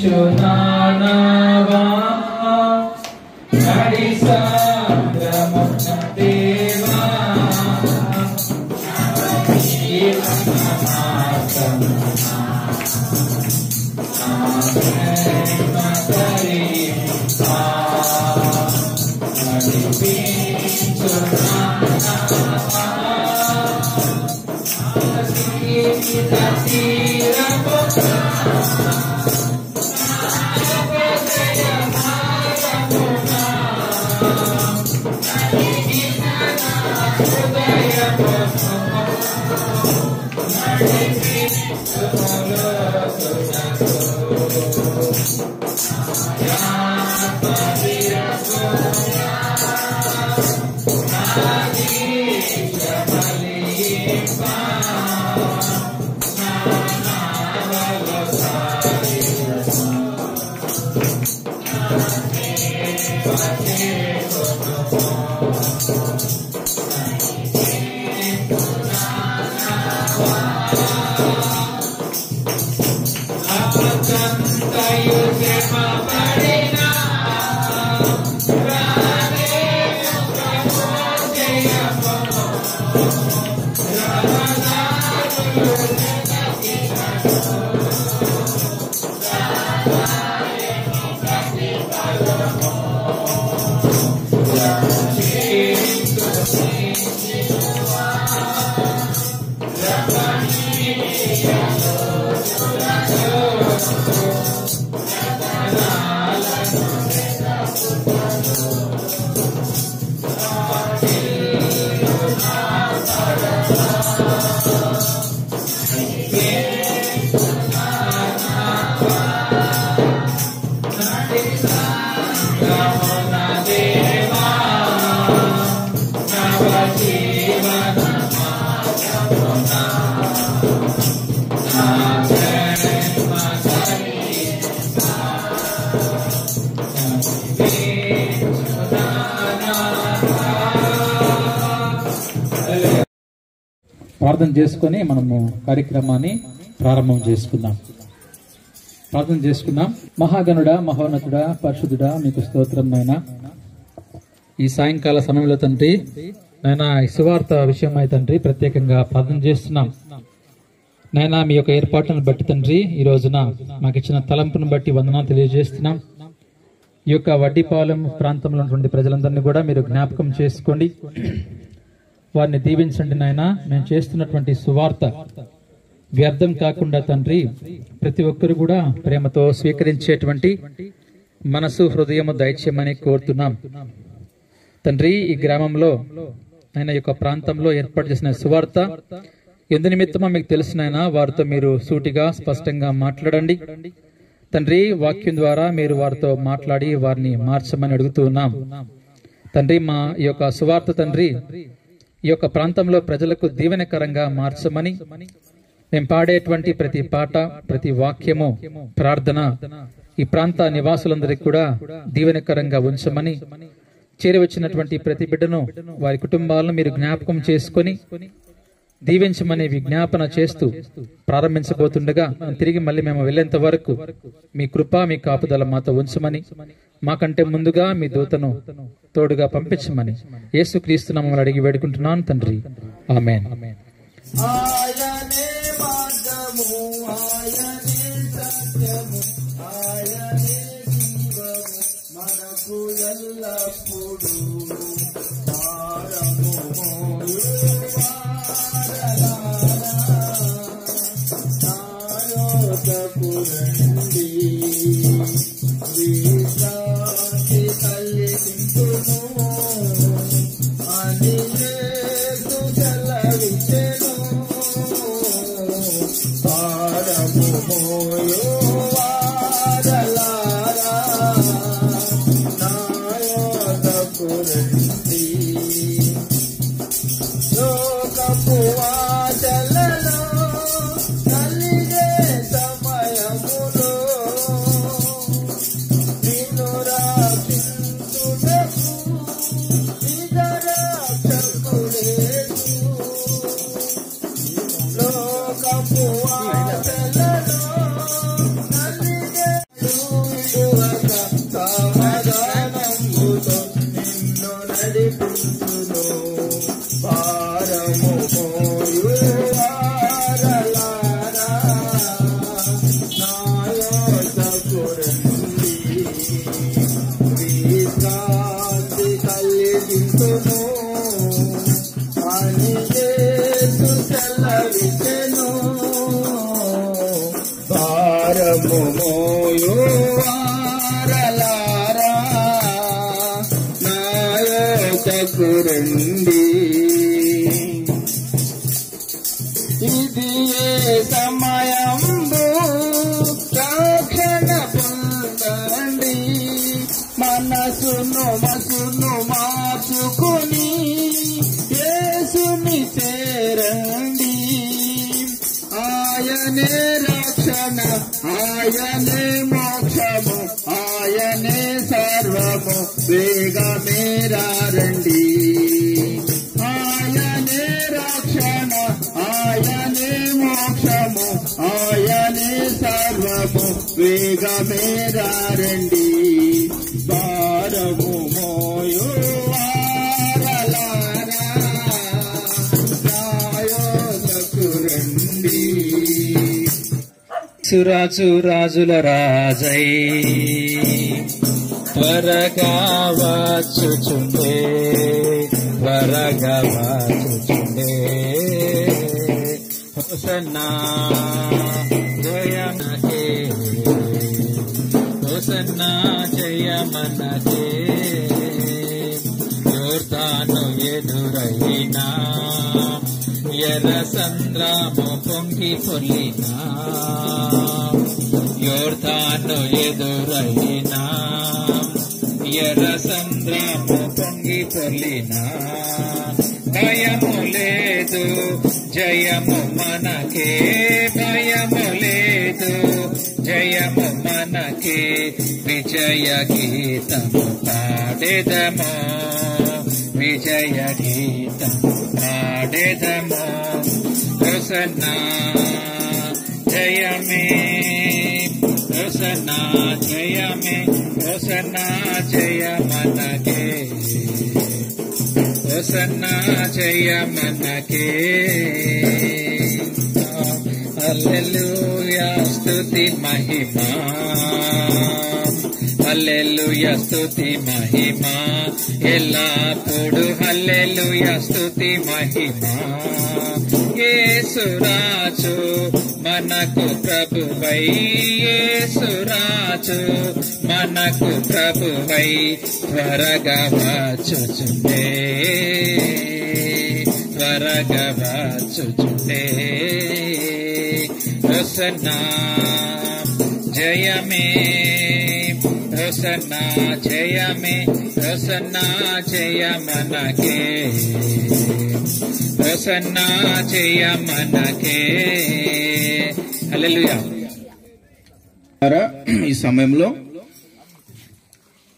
నడిపించునావా నడిసాంద్రమున దేవా ప్రార్థన చేసుకొని మనము కార్యక్రమాన్ని ప్రారంభం చేసుకుందాం. ప్రార్థన చేసుకుందాం. మహాగణుడా, మహోన్నతుడా, పరిశుద్ధుడా, మీకు స్తోత్రం నాయనా. ఈ సాయంకాల సమయంలో తండ్రి నాయనా ఈ సువార్త విషయమై తండ్రి ప్రత్యేకంగా ప్రార్థన చేస్తున్నాం నాయనా. మీ యొక్క ఏర్పాట్లను బట్టి తండ్రి ఈ రోజున మాకు ఇచ్చిన తలంపును బట్టి వందనాలు తెలియజేస్తున్నాం. ఈ యొక్క వడ్డీపాలెం ప్రాంతంలో ఉన్నటువంటి ప్రజలందరినీ కూడా మీరు జ్ఞాపకం చేసుకోండి, వారిని దీవించండి నాయన. మేము చేస్తున్నటువంటి సువార్త వ్యర్థం కాకుండా తండ్రి ప్రతి ఒక్కరు కూడా ప్రేమతో స్వీకరించేటువంటి మనసు హృదయము దయచేయమని కోరుతున్నాం తండ్రి. ఈ గ్రామంలో ఆయన యొక్క ప్రాంతంలో ఏర్పాటు చేసిన సువార్త ఎందు నిమిత్తమో మీకు తెలిసిన ఆయన వారితో మీరు సూటిగా స్పష్టంగా మాట్లాడండి తండ్రి. వాక్యం ద్వారా మీరు వారితో మాట్లాడి వారిని మార్చమని అడుగుతూ ఉన్నాం తండ్రి. మా ఈ యొక్క సువార్త తండ్రి ఈ యొక్క ప్రాంతంలో ప్రజలకు దీవెనకరంగా మార్చమని, మేము పాడేటువంటి ప్రతి పాట, ప్రతి వాక్యము, ప్రార్థన ఈ ప్రాంత నివాసులందరికీ కూడా దీవెనకరంగా ఉంచమని, చేరి వచ్చినటువంటి ప్రతి బిడ్డను వారి కుటుంబాలను మీరు జ్ఞాపకం చేసుకొని దీవించమని విజ్ఞాపన చేస్తూ ప్రారంభించబోతుండగా తిరిగి మళ్ళీ మేము వెళ్ళేంత వరకు మీ కృప, మీ కాపుదల మాతో ఉంచమని, మాకంటే ముందుగా మీ దూతను తోడుగా పంపించమని యేసుక్రీస్తు నామములో అడిగి వేడుకుంటున్నాను తండ్రి. ఆమేన్. ఇది ఏ సమయంబు రక్షణ పొందండి. మనసును మార్చుకుని యేసుని చేరండి. ఆయనే రక్షణ, ఆయనే మోక్షము, ఆయనే సర్వము, వేగమేరా రండి. ఆయనే రక్షణ, ఆయనే మోక్షము, ఆయనే సర్వము, వేగమేరా రండి. భారము మోయు వారలారా నాయోనకు రండి. సురాజు రాజుల రాజై త్వరగా వచ్చుచుండే, త్వరగా వచ్చుచుండే. హోసన్నా జయమనకే, హోసన్నా జయమనకే. యోర్దాను ఎదురైనా ఎర్ర సంద్రము పొంగి పొల్లినా, యోర్దాను ఎదురైనా ఎర్ర సంద్రము పొంగి పొల్లినా. భయము లేదు జయము మనకే, భయము లేదు జయము మనకే. విజయ గీతము పాడెదము, విజయ గీతము పాడెదము. హోసన్నా జయమే, హోసన్నా జయమే, హోసన్నా జయమనకే, హోసన్నా జయమనకే. హల్లెలూయా స్తుతి మహిమా, హల్లెలూయా స్తుతి మహిమా ఎల్లప్పుడు. హల్లెలూయా స్తుతి మహిమా. యేసురాజు మనకు ప్రభువై, యేసురాజు మనకు ప్రభువై త్వరగా వచ్చుచుండే, త్వరగా వచ్చుచుండే. హోసన్నా జయమే, హోసన్నా జయమే, హోసన్నా జయమనకే, హోసన్నా జయమనకే. హల్లెలూయా. ఈ సమయంలో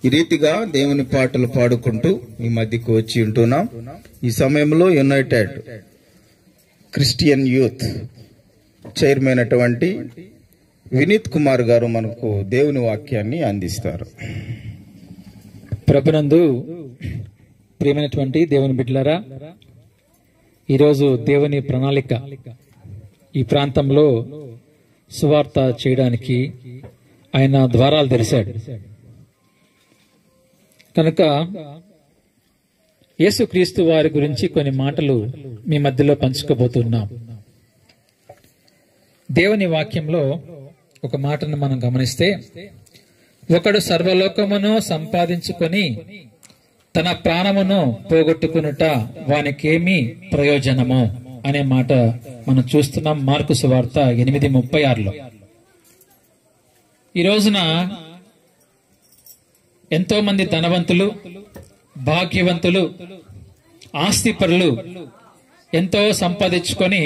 ఈ రీతిగా దేవుని పాటలు పాడుకుంటూ ఈ మధ్యకు వచ్చి ఉంటున్నాం. ఈ సమయంలో యునైటెడ్ క్రిస్టియన్ యూత్ చైర్మన్ అటువంటి వినీత్ కుమార్ గారు మనకు దేవుని వాక్యాన్ని అందిస్తారు. ప్రభునందు ప్రియమైనటువంటి దేవుని బిడ్డలారా, ఈరోజు దేవుని ప్రణాళిక ఈ ప్రాంతంలో సువార్త చేయడానికి ఆయన ద్వారాలు తెరిచాడు. కనుక యేసుక్రీస్తు వారి గురించి కొన్ని మాటలు మీ మధ్యలో పంచుకోబోతున్నాం. దేవుని వాక్యంలో ఒక మాటను మనం గమనిస్తే, ఒకడు సర్వలోకమును సంపాదించుకొని తన ప్రాణమును పోగొట్టుకునుట వానికేమి ప్రయోజనము అనే మాట మనం చూస్తున్నాం మార్కు సువార్త 8:36. ఈ రోజున ఎంతో మంది ధనవంతులు, భాగ్యవంతులు, ఆస్తిపరులు ఎంతో సంపాదించుకొని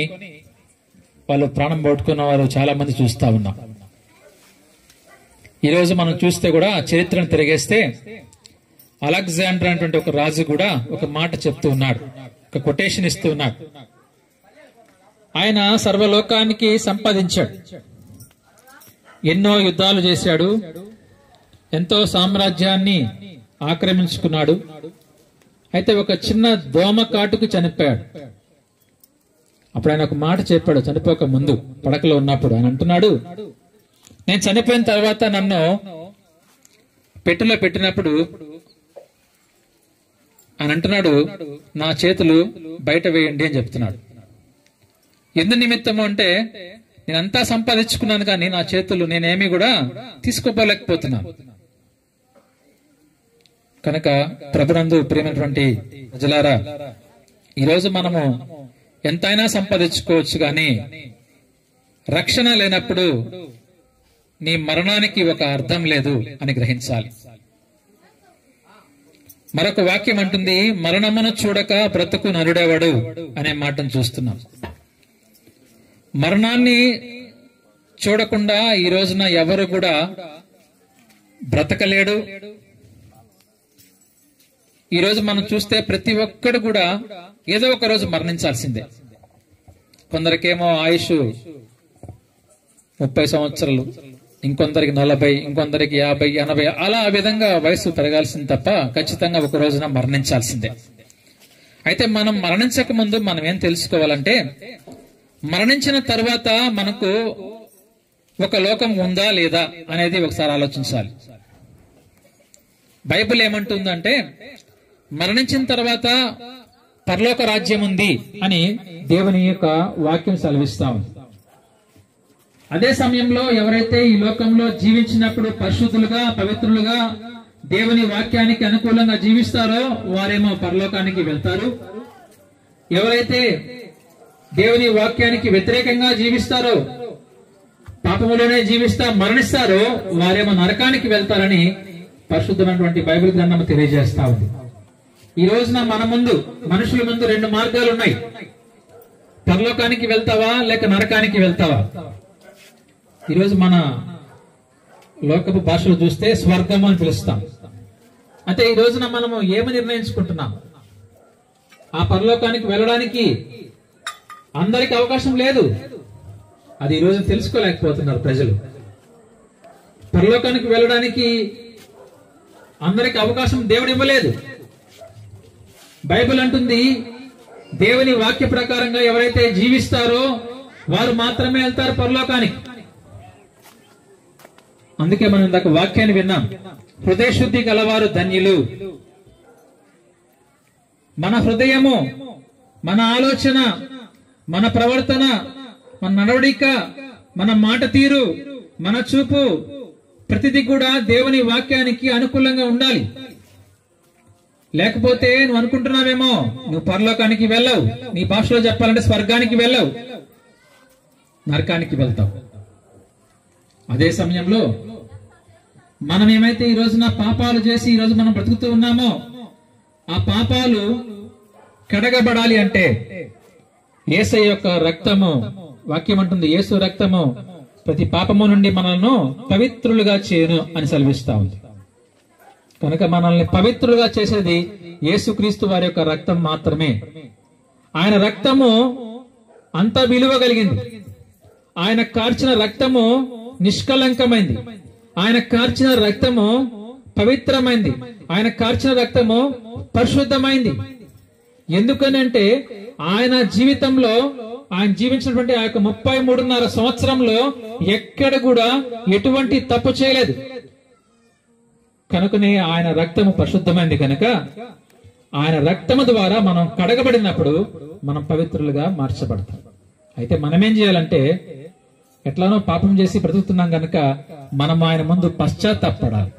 వాళ్ళు ప్రాణం పోగొట్టుకున్న వారు చాలా మంది చూస్తా ఉన్నాం. ఈ రోజు మనం చూస్తే కూడా చరిత్రను తిరిగేస్తే అలెగ్జాండర్ అనేటువంటి ఒక రాజు కూడా ఒక మాట చెప్తూ ఉన్నాడు, ఒక కొటేషన్ ఇస్తూ ఉన్నాడు. ఆయన సర్వలోకానికి సంపాదించాడు, ఎన్నో యుద్ధాలు చేశాడు, ఎంతో సామ్రాజ్యాన్ని ఆక్రమించుకున్నాడు. అయితే ఒక చిన్న దోమ కాటుకు చనిపోయాడు. అప్పుడు ఆయన ఒక మాట చెప్పాడు, చనిపోక ముందు పడకలో ఉన్నప్పుడు. ఆయన అంటున్నాడు, నేను చనిపోయిన తర్వాత నన్ను పెట్టెలో పెట్టినప్పుడు ఆయన అంటున్నాడు, నా చేతులు బయట వేయండి అని చెప్తున్నాడు. ఎందు నిమిత్తము అంటే, నేనంతా సంపాదించుకున్నాను కానీ నా చేతులు నేనేమీ కూడా తీసుకోపోలేకపోతున్నాను. కనుక ప్రభునందు ప్రియమైనటువంటి ప్రజలారా, ఈరోజు మనము ఎంతైనా సంపాదించుకోవచ్చు కానీ రక్షణ లేనప్పుడు నీ మరణానికి ఒక అర్థం లేదు అని గ్రహించాలి. మరొక వాక్యం అంటుంది, మరణమును చూడక బ్రతుకు నరుడెవడు అనే మాటను చూస్తున్నాం. మరణాన్ని చూడకుండా ఈ రోజున ఎవరు కూడా బ్రతకలేడు. ఈ రోజు మనం చూస్తే ప్రతి ఒక్కడు కూడా ఏదో ఒక రోజు మరణించాల్సిందే. కొందరికేమో ఆయుష్ 30 సంవత్సరాలు, ఇంకొందరికి 40, ఇంకొందరికి 50, 80, అలా ఆ విధంగా వయసు పెరగాల్సింది తప్ప ఖచ్చితంగా ఒక రోజున మరణించాల్సిందే. అయితే మనం మరణించక ముందు మనం ఏం తెలుసుకోవాలంటే, మరణించిన తర్వాత మనకు ఒక లోకం ఉందా లేదా అనేది ఒకసారి ఆలోచించాలి. బైబిల్ ఏమంటుందంటే, మరణించిన తర్వాత పరలోక రాజ్యం ఉంది అని దేవుని యొక్క వాక్యం సెలవిస్తా ఉంది. అదే సమయంలో ఎవరైతే ఈ లోకంలో జీవించినప్పుడు పరిశుద్ధులుగా, పవిత్రులుగా, దేవుని వాక్యానికి అనుకూలంగా జీవిస్తారో వారేమో పరలోకానికి వెళ్తారు. ఎవరైతే దేవుని వాక్యానికి వ్యతిరేకంగా జీవిస్తారో, పాపములోనే మరణిస్తారో వారేమో నరకానికి వెళ్తారని పరిశుద్ధమైనటువంటి బైబిల్ గ్రంథం తెలియజేస్తా ఉంది. ఈ రోజున మన ముందు, మనుషుల ముందు 2 మార్గాలు ఉన్నాయి. పరలోకానికి వెళ్తావా లేక నరకానికి వెళ్తావా? ఈరోజు మన లోకపు భాషలో చూస్తే స్వర్గం అని పిలుస్తాం. అంటే ఈ రోజున మనము ఏమి నిర్ణయించుకుంటున్నాం? ఆ పరలోకానికి వెళ్ళడానికి అందరికి అవకాశం లేదు. అది ఈ రోజు తెలుసుకోలేకపోతున్నారు ప్రజలు. పరలోకానికి వెళ్ళడానికి అందరికి అవకాశం దేవుడు ఇవ్వలేదు. బైబిల్ అంటుంది, దేవుని వాక్య ప్రకారంగా ఎవరైతే జీవిస్తారో వారు మాత్రమే వెళ్తారు పరలోకానికి. అందుకే మనం ఇందాక వాక్యాన్ని విన్నాం, హృదయ శుద్ధి గలవారు ధన్యులు. మన హృదయము, మన ఆలోచన, మన ప్రవర్తన, మన నడవడిక, మన మాట తీరు, మన చూపు, ప్రతిదీ కూడా దేవుని వాక్యానికి అనుకూలంగా ఉండాలి. లేకపోతే నువ్వు అనుకుంటున్నావేమో నువ్వు పరలోకానికి వెళ్ళవు, నీ భాషలో చెప్పాలంటే స్వర్గానికి వెళ్ళవు, నరకానికి వెళ్తావు. అదే సమయంలో మనం ఏమైతే ఈ రోజున పాపాలు చేసి ఈ రోజు మనం బ్రతుకుతూ ఉన్నామో ఆ పాపాలు కడగబడాలి అంటే యేసయ్య యొక్క రక్తము, వాక్యం అంటుంది, యేసు రక్తము ప్రతి పాపము నుండి మనల్ని పవిత్రులుగా చేయను అని సెలవిస్తా ఉంది. కనుక మనల్ని పవిత్రులుగా చేసేది యేసుక్రీస్తు వారి యొక్క రక్తం మాత్రమే. ఆయన రక్తము అంత విలువ కలిగింది. ఆయన కార్చిన రక్తము నిష్కలంకమైంది. ఆయన కార్చిన రక్తము పవిత్రమైంది. ఆయన కార్చిన రక్తము పరిశుద్ధమైంది. ఎందుకనంటే ఆయన జీవితంలో, ఆయన జీవించినటువంటి ఆ యొక్క 33.5 సంవత్సరంలో ఎక్కడ కూడా ఎటువంటి తప్పు చేయలేదు. కనుకనే ఆయన రక్తము పరిశుద్ధమైంది. కనుక ఆయన రక్తము ద్వారా మనం కడగబడినప్పుడు మనం పవిత్రులుగా మార్చబడతాం. అయితే మనమేం చేయాలంటే, ఎట్లానో పాపం చేసి బ్రతుకుతున్నాం కనుక మనం ఆయన ముందు పశ్చాత్తాపడాలి.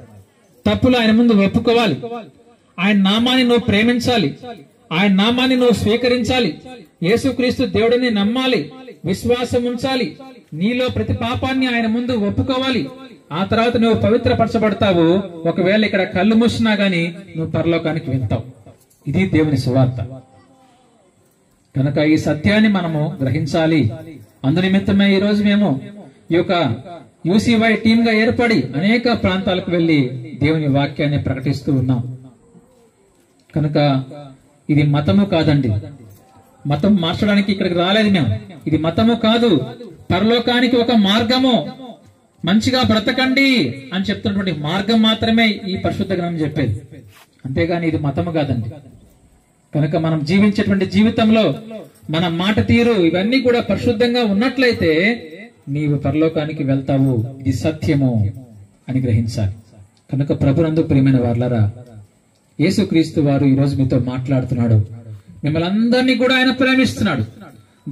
తప్పులు ఆయన ముందు ఒప్పుకోవాలి. ఆయన నామాన్ని నువ్వు ప్రేమించాలి. ఆయన నామాన్ని నువ్వు స్వీకరించాలి. యేసుక్రీస్తు దేవుడిని నమ్మాలి, విశ్వాసం ఉంచాలి. నీలో ప్రతి పాపాన్ని ఆయన ముందు ఒప్పుకోవాలి. ఆ తర్వాత నువ్వు పవిత్రపరచబడతావు. ఒకవేళ ఇక్కడ కళ్ళు మూసినా గాని నువ్వు పరలోకానికి వెళ్తావు. ఇది దేవుని సువార్త. కనుక ఈ సత్యాన్ని మనము గ్రహించాలి. అందునిమిత్తమే ఈ రోజు మేము ఈ యొక్క UCY టీమ్ గా ఏర్పడి అనేక ప్రాంతాలకు వెళ్లి దేవుని వాక్యాన్ని ప్రకటిస్తూ ఉన్నాం. కనుక ఇది మతము కాదండి. మతం మార్చడానికి ఇక్కడికి రాలేదు మేము. ఇది మతము కాదు, పరలోకానికి ఒక మార్గము. మంచిగా బ్రతకండి అని చెప్తున్నటువంటి మార్గం మాత్రమే ఈ పరిశుద్ధ గ్రంథం చెప్పేది. అంతేగాని ఇది మతము కాదండి. కనుక మనం జీవించేటువంటి జీవితంలో మన మాట తీరు ఇవన్నీ కూడా పరిశుద్ధంగా ఉన్నట్లయితే నీవు పరలోకానికి వెళ్తావు. ఇది సత్యము అని గ్రహించాలి. కనుక ప్రభునందు ప్రియమైన వారలారా, యేసుక్రీస్తు వారు ఈ రోజు మీతో మాట్లాడుతున్నాడు. మిమ్మల్ని అందరినీ కూడా ఆయన ప్రేమిస్తున్నాడు.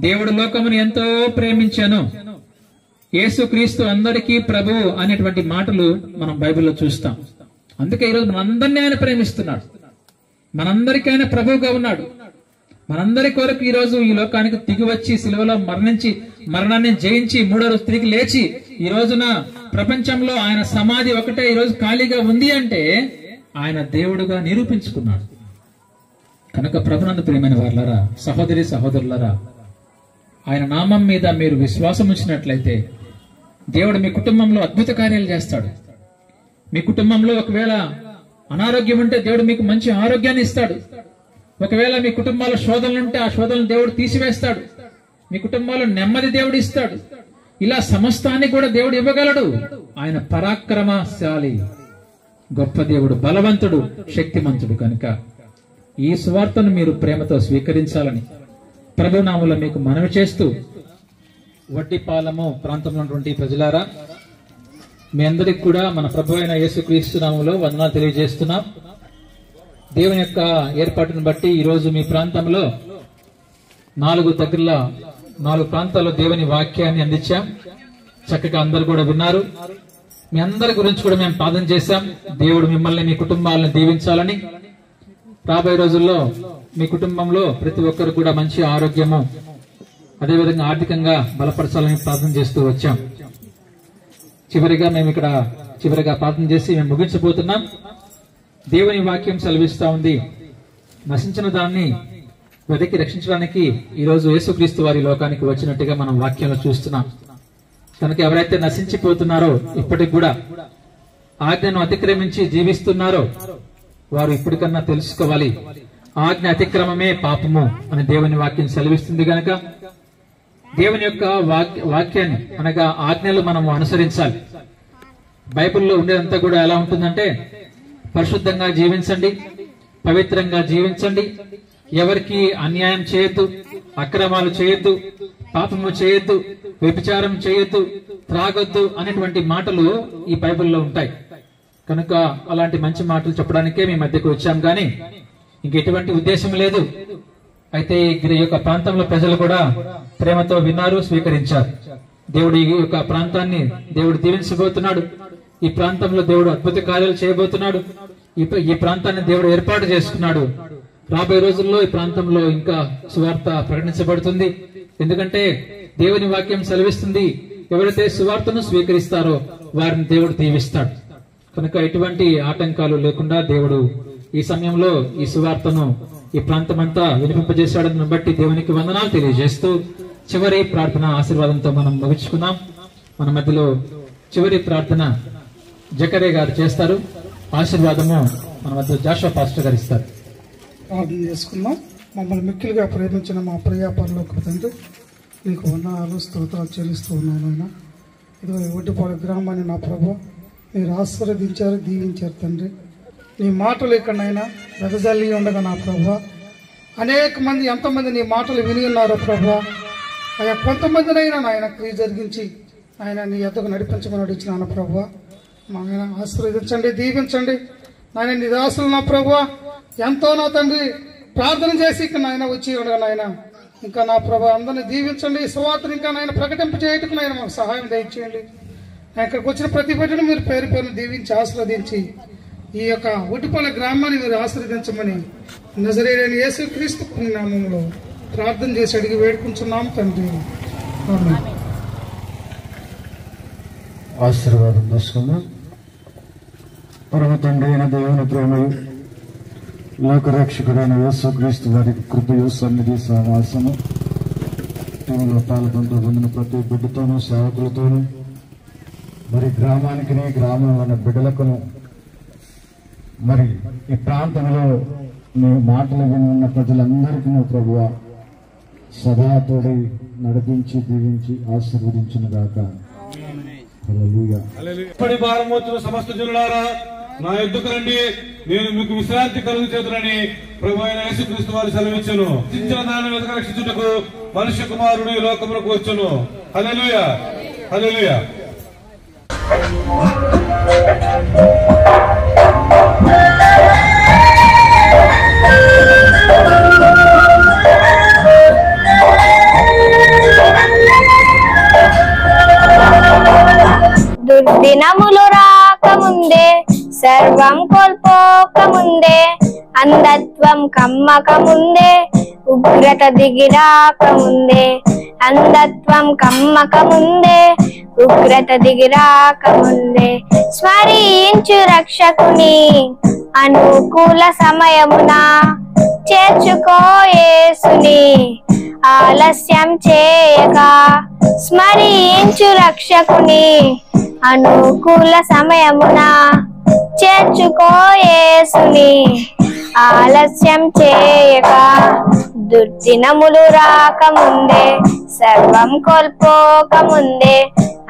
దేవుడు లోకమును ఎంతో ప్రేమించాను. యేసుక్రీస్తు అందరికీ ప్రభువు అనేటువంటి మాటలు మనం బైబిల్లో చూస్తాం. అందుకే ఈరోజు మనందరినీ ఆయన ప్రేమిస్తున్నాడు. మనందరికీ ఆయన ప్రభువుగా ఉన్నాడు. మనందరి కొరకు ఈ రోజు ఈ లోకానికి దిగి వచ్చి సిలువలో మరణించి మరణాన్ని జయించి మూడో రోజు తిరిగి లేచి ఈ రోజున ప్రపంచంలో ఆయన సమాధి ఒకటే ఈ రోజు ఖాళీగా ఉంది అంటే ఆయన దేవుడుగా నిరూపించుకున్నాడు. కనుక ప్రభునందు ప్రియమైన వారలారా, సహోదరి సహోదరులారా, ఆయన నామం మీద మీరు విశ్వాసం ఉంచినట్లయితే దేవుడు మీ కుటుంబంలో అద్భుత కార్యాలు చేస్తాడు. మీ కుటుంబంలో ఒకవేళ అనారోగ్యం ఉంటే దేవుడు మీకు మంచి ఆరోగ్యాన్ని ఇస్తాడు. ఒకవేళ మీ కుటుంబాల్లో శోధనలు ఉంటే ఆ శోధనలు దేవుడు తీసివేస్తాడు. మీ కుటుంబాల్లో నెమ్మది దేవుడు ఇస్తాడు. ఇలా సమస్తాన్ని కూడా దేవుడు ఇవ్వగలడు. ఆయన పరాక్రమశాలి, గొప్ప దేవుడు, బలవంతుడు, శక్తిమంతుడు. కనుక ఈ సువార్తను మీరు ప్రేమతో స్వీకరించాలని ప్రభునామములో మీకు మనవి చేస్తూ, వడ్డిపాలెము ప్రాంతంలో ఉన్నటువంటి ప్రజలారా, మీ అందరికి కూడా మన ప్రభు అయిన యేసుక్రీస్తు నామములో వందనాలు తెలియజేస్తున్నాం. దేవుని యొక్క ఏర్పాటును బట్టి ఈ రోజు మీ ప్రాంతంలో 4 ప్రాంతాల్లో దేవుని వాక్యాన్ని అందించాం. చక్కగా అందరు కూడా విన్నారు. మీ అందరి గురించి కూడా మేము ప్రార్థన చేశాం. దేవుడు మిమ్మల్ని, మీ కుటుంబాలను దీవించాలని, రాబోయే రోజుల్లో మీ కుటుంబంలో ప్రతి ఒక్కరు కూడా మంచి ఆరోగ్యము, అదేవిధంగా ఆర్థికంగా బలపరచాలని ప్రార్థన చేస్తూ వచ్చాం. చివరిగా ప్రార్థన చేసి మేము ముగించబోతున్నాం. దేవుని వాక్యం సెలవిస్తా ఉంది, నశించిన దాన్ని వెతికి రక్షించడానికి ఈ రోజు యేసుక్రీస్తు వారి లోకానికి వచ్చినట్టుగా మనం వాక్యంలో చూస్తున్నాం. కనుక ఎవరైతే నశించిపోతున్నారో, ఇప్పటికి కూడా ఆజ్ఞను అతిక్రమించి జీవిస్తున్నారో, వారు ఇప్పటికన్నా తెలుసుకోవాలి, ఆజ్ఞ అతిక్రమమే పాపము అని దేవుని వాక్యం సెలవిస్తుంది. గనక దేవుని యొక్క వాక్యాన్ని అనగా ఆజ్ఞలు మనము అనుసరించాలి. బైబిల్లో ఉండేదంతా కూడా ఎలా ఉంటుందంటే, పరిశుద్ధంగా జీవించండి, పవిత్రంగా జీవించండి, ఎవరికి అన్యాయం చేయొద్దు, అక్రమాలు చేయొద్దు, పాపము చేయొద్దు, వ్యభిచారం చేయొద్దు, త్రాగొద్దు అనేటువంటి మాటలు ఈ బైబిల్లో ఉంటాయి. కనుక అలాంటి మంచి మాటలు చెప్పడానికే మీ మధ్యకు వచ్చాం, కానీ ఇంకెటువంటి ఉద్దేశం లేదు. అయితే ఈ యొక్క ప్రాంతంలో ప్రజలు కూడా ప్రేమతో విన్నారు, స్వీకరించారు. దేవుడు ఈ యొక్క ప్రాంతాన్ని దేవుడు దీవించబోతున్నాడు. ఈ ప్రాంతంలో దేవుడు అద్భుత కార్యాలు చేయబోతున్నాడు. ఈ ప్రాంతాన్ని దేవుడు ఏర్పాటు చేసుకున్నాడు. రాబోయే రోజుల్లో ఈ ప్రాంతంలో ఇంకా సువార్త ప్రకటించబడుతుంది. ఎందుకంటే దేవుని వాక్యం సెలవిస్తుంది, ఎవరైతే సువార్తను స్వీకరిస్తారో వారిని దేవుడు దీవిస్తాడు. కనుక ఎటువంటి ఆటంకాలు లేకుండా దేవుడు ఈ సమయంలో ఈ సువార్తను ఈ ప్రాంతమంతా వినిపింపజేశాడని బట్టి దేవునికి వందనాలు తెలియజేస్తూ చివరి ప్రార్థన ఆశీర్వాదంతో మనం ముగించుకున్నాం. మన మధ్యలో చివరి ప్రార్థన జకరే గారు చేస్తారు. ఆశీర్వాదము మన మధ్య జాషువా పాస్టర్ గారు ఇస్తారు. ప్రార్థన చేసుకున్నాం. మమ్మల్ని మిక్కిలిగా ప్రేమించిన మా ప్రియ పరలోకపు తండ్రి, నీకు వందనాలు స్తోత్రాలు చెల్లిస్తూ ఉన్నాను. ఆయన ఇదిగో ఒడ్డుపాడు గ్రామాన్ని నా ప్రభు మీరు ఆశీర్వదించారు, దీవించారు తండ్రి. నీ మాటలు ఇక్కడనైనా వెదజల్లి ఉండగా నా ప్రభు అనేక మంది ఎంతమంది నీ మాటలు విని ఉన్నారో ప్రభు, ఆయా కొంతమందినైనా నాయన క్రియ జరిగించి ఆయన నీ ఎద్దకు నడిపించమని అడిగినాను ప్రభు. మా ఆయన ఆశీర్వదించండి, దీవించండి నాయన. నీ దాసులు నా ప్రభు ఎంతో నా తండ్రి ప్రార్థన చేసి ఇక్కడ నాయన వచ్చి ఉండగా నాయన ఇంకా నా ప్రభు అందరినీ దీవించండి. సువార్తను ఇంకా నాయన ప్రకటింప చేయటకు నాయన మాకు సహాయం దయచేయండి. ఇక్కడికి వచ్చిన ప్రతి బిడ్డను మీరు పేరు పేరును దీవించి ఆశీర్వదించి ఈ యొక్క ఒడ్డుపల్లి గ్రామాన్ని మీరు ఆశీర్వదించమని నజరేయుడైన యేసుక్రీస్తు నామములో ప్రార్థన చేసి అడిగి వేడుకుంటున్నాం తండ్రి. ఆమేన్. ఆశీర్వాదం దర్శకున్నాం. పరమ తండ్రి అయిన దేవుని ప్రేమయు, లోకరక్షకుడైన యేసుక్రీస్తు వారి కృపయు, సన్నిధి, సహవాసము టీంలో పాల్గొందిన ప్రతి బిడ్డతోనూ సేవకులతోనూ మరి గ్రామానికి గ్రామంలో ఉన్న బిడ్డలకును మరి ఈ ప్రాంతంలో నీ మాటలు విన్న ప్రజలందరికీ ప్రభువా సదా తోడి నడిపించి దీవించి ఆశీర్వదించును గాక. హల్లెలూయా. ఇప్పటి భారమవుతున్న సమస్త జనులారా, నా ఎద్దుకు రండి, నేను మీకు విశ్రాంతి కలుగు చేతులని ప్రభు అయిన యేసుక్రీస్తు వారు సెలవిచ్చును. రక్షించిన దాన్ని వెతక రక్షించుటకు మనుష్య కుమారుడు ఈ లోకములకు వచ్చును. హల్లెలూయా, హల్లెలూయా. దుర్దినములు రాకముందే, సర్వం కోల్పోకముందే అంధత్వం కమ్మక ముందే ఉగ్రత దిగిరాక ముందే అంధత్వం కమ్మక ముందే ఉగ్రత దిగిరాక ముందే స్మరించు రక్షకుని అనుకూల సమయమున చేర్చుకో యేసుని ఆలస్యం చేయక స్మరించు రక్షకుని అనుకూల సమయమున చేర్చుకో యేసుని ఆలస్యం చేయక దుర్దినములు రాకముందే సర్వం కోల్పోక ముందే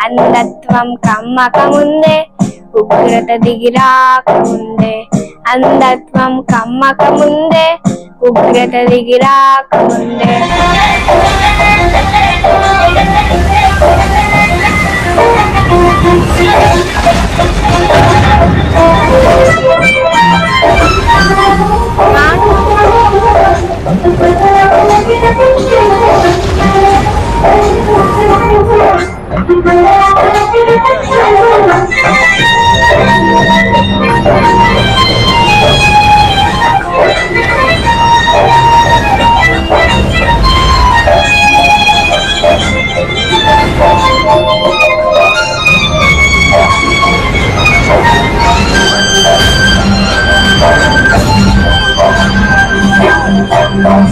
అంధత్వం కమ్మక ముందే ఉగ్రత దిగిరాక ముందే అంధత్వం కమ్మక ముందే ఉగ్రత దిగిరాక ముందే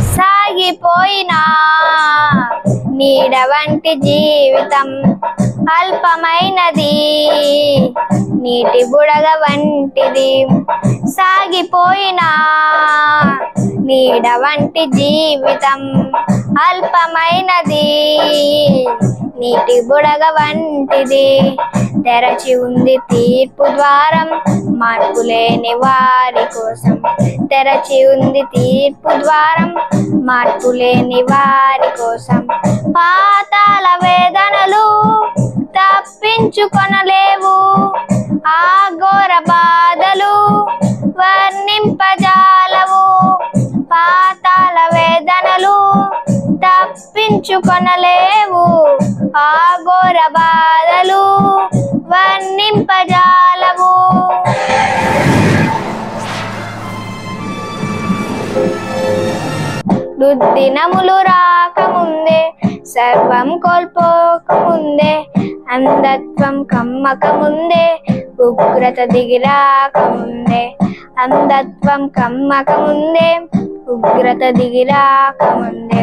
సాగిపోయినా నీడ వంటి జీవితం అల్పమైనది నీటి బుడగ వంటిది సాగిపోయినా నీడ వంటి జీవితం అల్పమైనది నీటి బుడగ వంటిది తెరచి ఉంది తీర్పు ద్వారం మార్పు లేని వారి కోసం తెరచి ఉంది తీర్పు ద్వారం మార్పు లేని వారి కోసం పాతాళ వేదనలు తప్పించుకొనలేవు ఆ ఘోర బాధలు వర్ణింపజాలవు పాతాళ వేదనలు తప్పించుకొనలేవు ఆ ఘోర బాధలు వర్ణింపజాలవు దుర్దినములు రాకముందే సర్వం కోల్పోకముందే అంధత్వం కమ్మక ముందే ఉగ్రత దిగిరాకముందే అంధత్వం కమ్మక ముందే ఉగ్రత దిగిరాకముందే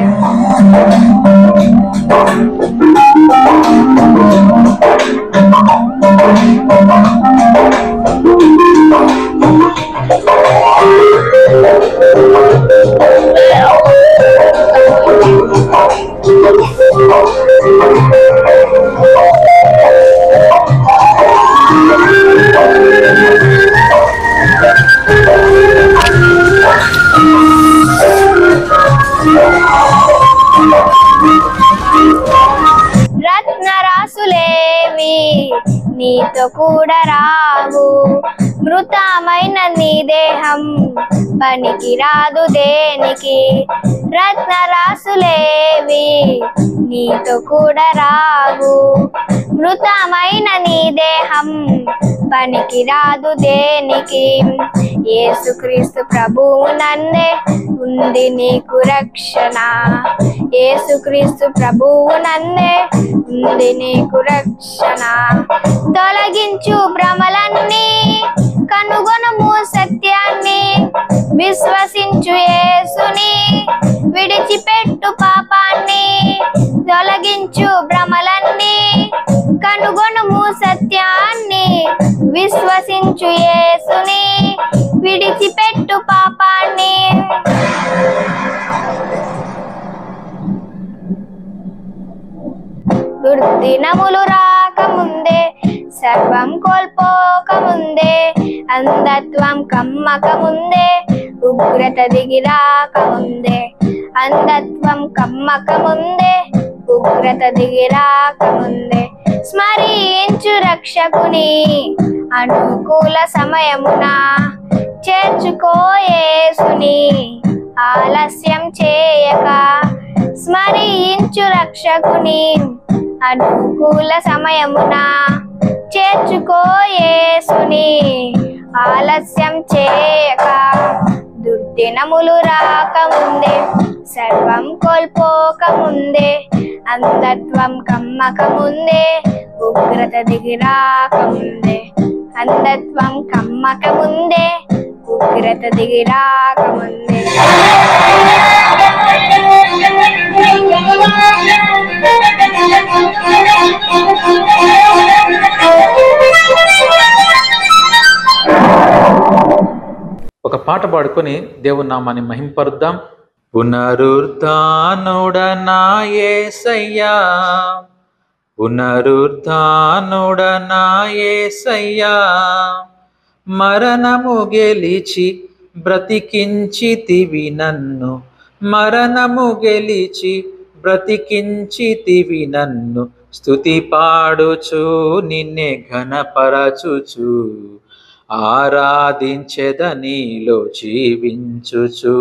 రత్నరాసులేవి నీతో కూడా రావు మృతమైన నీ దేహం పనికి రాదు దేనికి రత్నరాసులేవి నీతో కూడా రావు మృతమైన నీ దేహం పనికి రాదు దేనికి యేసుక్రీస్తు ప్రభువు నందే ఉంది నీకు రక్షణ యేసుక్రీస్తు ప్రభువు నందే ఉంది నీకు రక్షణ తొలగించు భ్రమలన్నీ కనుగొనుము సత్యాన్ని విశ్వసించు యేసుని విడిచిపెట్టు పాపాన్ని తొలగించు భ్రమలన్నీ కనుగొనుము సత్యాన్ని విశ్వసించు యేసుని విడిచిపెట్టు పాపాన్ని దుర్దినములు రాకముందే సర్వం కోల్పోకముందే అంధత్వం కమ్మక ముందే ఉగ్రత దిగిరాకముందే అంధత్వం కమ్మక ముందే ఉగ్రత దిగిరాకముందే స్మరించు రక్షకుని అనుకూల సమయమున చేర్చుకో యేసుని ఆలస్యం చేయక స్మరించు రక్షకుని అనుకూల సమయమున చేర్చుకో యేసుని ఆలస్యం చేయక దినములు రాకముందే సర్వం కోల్పోకముందే అంధత్వం కమ్మకముందే ఉగ్రత దిగి రాకముందే అంధత్వం కమ్మకముందే ఉగ్రత దిగి రాకముందే ఒక పాట పాడుకొని దేవుని నామాన్ని మహింపరుద్దాం. పునరుత్థానుడా యేసయ్యా, పునరుత్థానుడా యేసయ్యా, మరణము గెలిచి బ్రతికించితివి నన్ను, మరణము గెలిచి బ్రతికించితివి నన్ను, స్తుతి పాడుచు నిన్నే ఘనపరచుచు ఆరాధించెద నీలో జీవించుచు,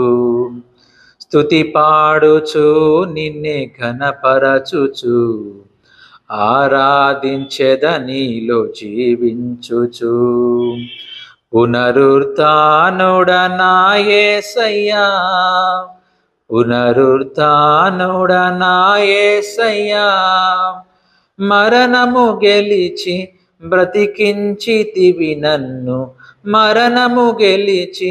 స్తుతి పాడుచు నిన్నే ఘనపరచుచు ఆరాధించెద నీలో జీవించుచు. పునరుత్థానుడా యేసయ్యా, పునరుత్థానుడా యేసయ్యా, మరణము గెలిచి బ్రతికించితివి నన్ను, మరణము గెలిచి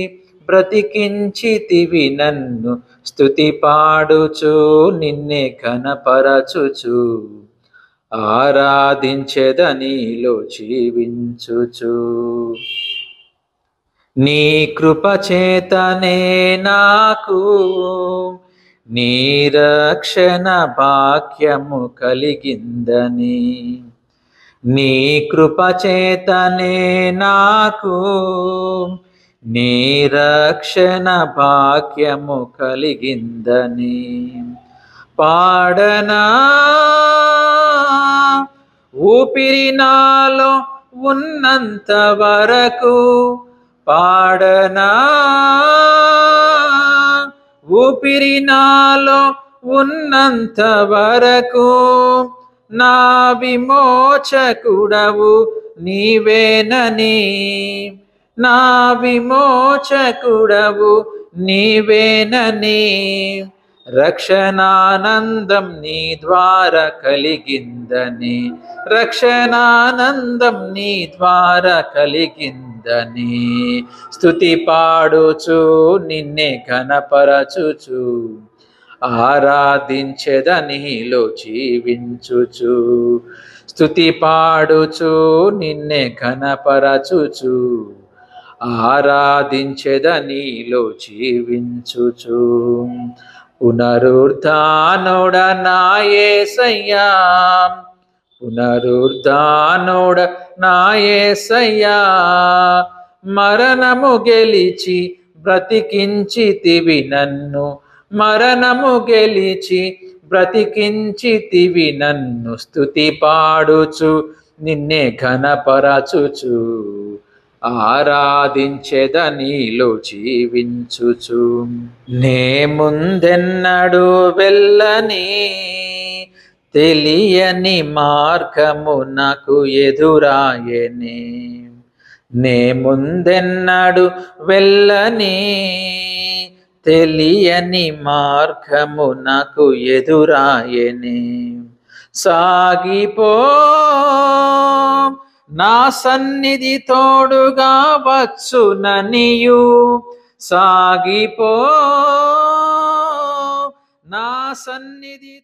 బ్రతికించితివి నన్ను, స్తుతి పాడుచు నిన్నే ఘనపరచుచు ఆరాధించెద నీలో జీవించుచు. నీ కృప చేతనే నాకు నీ రక్షణ భాగ్యము కలిగిందని, నీ కృప చేతనే నాకు నీ రక్షణ భాగ్యము కలిగిందని, పాడనా ఊపిరి నాలో ఉన్నంత వరకు, పాడనా ఊపిరి నాలో ఉన్నంత వరకు, నా విమోచకుడవు నీవేనని, నా విమోచకుడవు నీవేనని, రక్షణానందం నీ ద్వారా కలిగిందని, రక్షణానందం నీ ద్వారా కలిగిందని, స్తుతి పాడుచు నిన్నే ఘనపరచుచు ఆరాధించెద నీలో జీవించుచు, స్తుతి పాడుచు నిన్నే ఘనపరచుచు ఆరాధించెద నీలో జీవించుచు. పునరుత్థానుడా యేసయ్యా, పునరుత్థానుడా యేసయ్యా, మరణము గెలిచి బ్రతికించితివి నన్ను, మరణము గెలిచి బ్రతికించితివి నన్ను, స్తుతి పాడుచు నిన్నే ఘనపరచుచు ఆరాధించెద నీలో జీవించుచు. నే ముందెన్నడు వెళ్ళని తెలియని మార్గము నాకు ఎదురాయెనే, నే ముందెన్నడు వెళ్ళని తెలియని మార్గము నాకు ఎదురాయెనే, సాగిపో నా సన్నిధి తోడుగా వచ్చుననియు, సాగిపో నా సన్నిధి